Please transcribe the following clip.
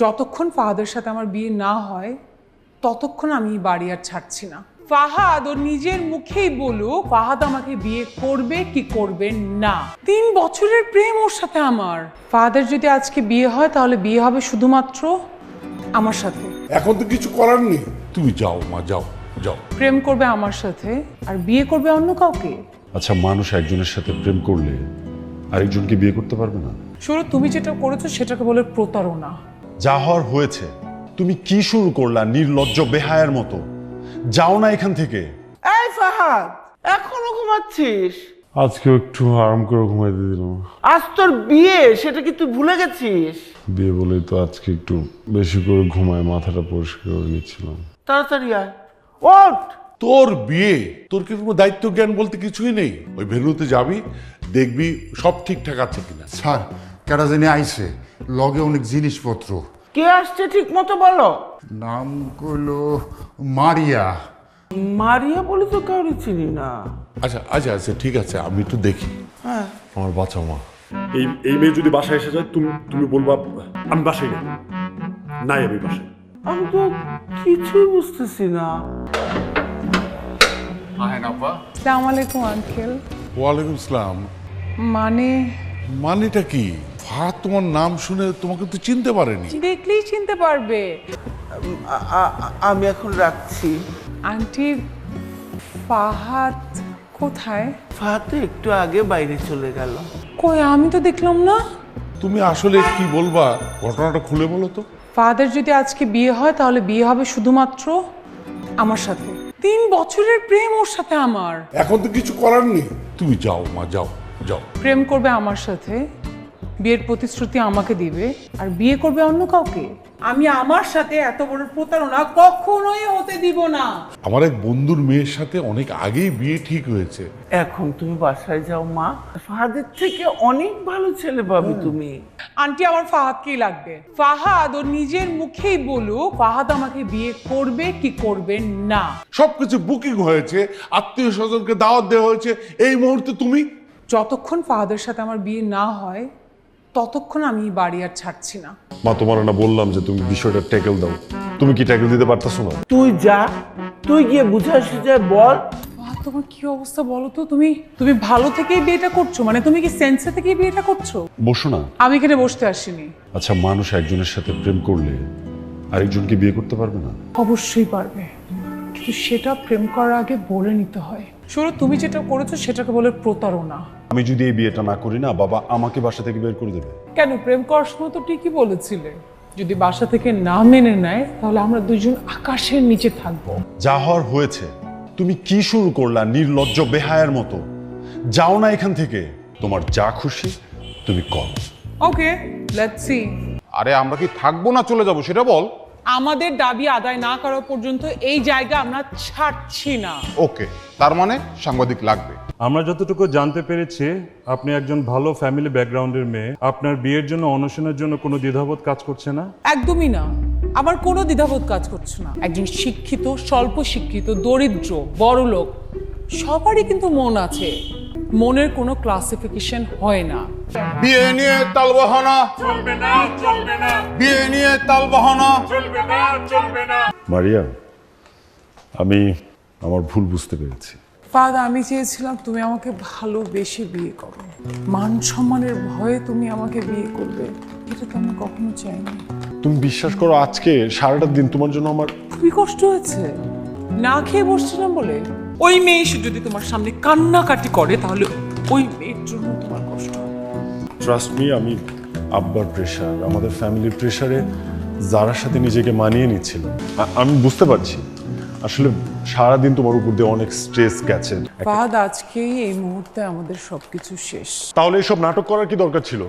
যতক্ষণ ফাহাদের সাথে আমার বিয়ে না হয় ততক্ষণ আমি এই বাড়ি আর ছাড়ছি না। ফাহাদ ওর নিজের মুখেই বলুক ফাহাদ আমাকে বিয়ে করবে কি করবে না। 3 বছরের প্রেম ওর সাথে আমার। ফাহাদের যদি আজকে বিয়ে হয় তাহলে বিয়ে হবে শুধুমাত্র আমার সাথে। এখন তো কিছু করার নেই, তুমি যাও মা, যাও যাও। প্রেম করবে আমার সাথে আর বিয়ে করবে অন্য কাউকে। আচ্ছা, মানুষ একজনের সাথে প্রেম করলে আরেকজনকে বিয়ে করতে পারবে না? শুরু তুমি যেটা করেছো সেটাকে বলে প্রতারণা। যা হওয়ার হয়েছে। তুমি কি শুরু করলা নির্লজ্জ বেহায়ার মতো? যাও না এখান থেকে। এই ফাহাদ, এখনো ঘুমাচ্ছিস? আজকে একটু আরাম করে ঘুমাইতে দিলাম। আজ তোর বিয়ে, সেটা কি তুই ভুলে গেছিস? বিয়ে বলেই তো আজকে একটু বেশি করে ঘুমায় মাথাটা পরিষ্কার করে নিচ্ছিলাম। তাড়াতাড়ি আয়, ওঠ। তোর বিয়ে, তোর কি কোনো দায়িত্ব জ্ঞান বলতে কিছুই নেই? ওই ভেন্যুতে যাবি, দেখবি সব ঠিকঠাক আছে কিনা। স্যার, কেটা জানি আইছে, লগে অনেক জিনিসপত্র। কে আসছে ঠিক মতো বলো। নাম কইলো মারিয়া। মারিয়া বলে তো কাউরি চিনি না। আচ্ছা আচ্ছা আচ্ছা, ঠিক আছে, আমি একটু দেখি। হ্যাঁ, আমার বাঁচাও মা। এই মেয়ে যদি বাসায় এসে যায়, তুমি বলবা আমি বাসায় নেই। নাই, আমি বাসায়। আমি তো কিছুই বুঝতেছি না। আসসালামু আলাইকুম আঙ্কেল। ওয়ালাইকুম আসসালাম। মানেটা কি? ফাহাদ তোমার নাম শুনে তোমাকে তো চিনতে পারেনি। দেখলেই চিনতে পারবে। আমি এখন রাখছি। আন্টি, ফাহাদ কোথায়? ফাহাদ তো একটু আগে বাইরে চলে গেল। কই, আমি তো দেখলাম না। তুমি আসলে কি বলবা, ঘটনাটা খুলে বলো তো। ফাহাদের যদি আজকে বিয়ে হয় তাহলে বিয়ে হবে শুধুমাত্র আমার সাথে। 3 বছরের প্রেম ওর সাথে আমার। এখন তো কিছু করার নেই, তুমি যাও মা, যাও যাও। প্রেম করবে আমার সাথে, বিয়ের প্রতিশ্রুতি আমাকে দিবে আর বিয়ে করবে অন্য কাউকে। আমি আমার সাথে এত বড় প্রতারণা কখনোই হতে দিব না। আমার এক বন্ধুর মেয়ের সাথে অনেক আগেই বিয়ে ঠিক হয়েছে। এখন তুমি বাসায় যাও মা, ফাহাদের থেকে অনেক ভালো ছেলে পাবে তুমি। আন্টি, আমার ফাহাদকেই লাগবে। ফাহাদ ওর নিজের মুখেই বলুক ফাহাদ আমাকে বিয়ে করবে কি করবে না। সবকিছু বুকিং হয়েছে, আত্মীয় স্বজনকে দাওয়াত দেওয়া হয়েছে। এই মুহূর্তে তুমি যতক্ষণ ফাহাদের সাথে আমার বিয়ে না হয় ততক্ষণ আমি এই বাড়ি আর ছাড়ছি না। মা, তোমার না বললাম যে তুমি বিষয়টা ট্যাকেল দাও। তুমি কি ট্যাকেল দিতে পারতেছো না? তুই যা, তুই গিয়ে বুঝা সুঝায় বল। তোমার কি অবস্থা বলো তো? তুমি ভালো থেকেই বিয়েটা করছো? মানে তুমি কি সেন্সে থেকেই বিয়েটা করছো? বসো না। আমি এখানে বসতে আসিনি। আচ্ছা, মানুষ একজনের সাথে প্রেম করলে আরেকজনকে বিয়ে করতে পারবে না? অবশ্যই পারবে, কিন্তু সেটা প্রেম করার আগে বলে নিতে হয়। শুরু তুমি যেটা করেছো সেটাকে বলে প্রতারণা। আমি যদি এই বিয়েটা না করি না, বাবা আমাকে বাসা থেকে বের করে দেবে। কেন, প্রেম করার সময় তো ঠিকই বলেছিলে যদি বাসা থেকে না মেনে নেয় তাহলে আমরা দুজন আকাশের নিচে থাকবো। যা হওয়ার হয়েছে। তুমি কি শুরু করলা নির্লজ্জ বেহায়ার মতো? যাও না এখান থেকে। তোমার যা খুশি তুমি করো। ওকে, লেটস সি। আরে আমরা কি থাকবো না চলে যাব সেটা বল। আমাদের দাবি আদায় না করা পর্যন্ত এই জায়গা আমরা ছাড়ছি না। ওকে, তার মানে সাংবাদিক লাগবে। আমরা যতটুকু জানতে পেরেছি, আপনি একজন ভালো ফ্যামিলি ব্যাকগ্রাউন্ডের মেয়ে। আপনার বিয়ের জন্য অনশনের জন্য কোনো দ্বিধাবোধ কাজ করছে না? একদমই না, আমার কোনো দ্বিধাবোধ কাজ করছে না। একজন শিক্ষিত, স্বল্প শিক্ষিত, দরিদ্র, বড়লোক সবারই কিন্তু মন আছে। মনের কোনো ক্লাসিফিকেশন হয় না। বিয়ে নিয়ে তালবাহানা চলবে না, চলবে না। বিয়ে নিয়ে তালবাহানা চলবে না, চলবে না। মারিয়া, আমি আমার ভুল বুঝতে পেরেছি। ফাহাদ, আমি চেয়েছিলাম তুমি আমাকে ভালোবেসে বিয়ে করো। মান সম্মানের ভয়ে তুমি আমাকে বিয়ে করবে, এটা তো আমি কখনো চাইনি। তুমি বিশ্বাস করো, আজকে সারাটা দিন তোমার জন্য আমার খুবই কষ্ট হয়েছে, না খেয়ে বসছিলাম বলে। ওই মেয়ে এসে যদি তোমার সামনে কান্নাকাটি করে তাহলে ওই মেয়ের জন্য তোমার কষ্ট হবে। ট্রাস্ট মি, আমি আব্বার প্রেশার, আমাদের ফ্যামিলির প্রেশারে যারার সাথে নিজেকে মানিয়ে নিচ্ছিলাম। আমি বুঝতে পারছি আসলে সারাদিন তোমার উপর দিয়ে অনেক স্ট্রেস গেছে। ফাহাদ, আজকেই এই মুহূর্তে আমাদের সবকিছু শেষ। তাহলে এসব নাটক করার কি দরকার ছিল?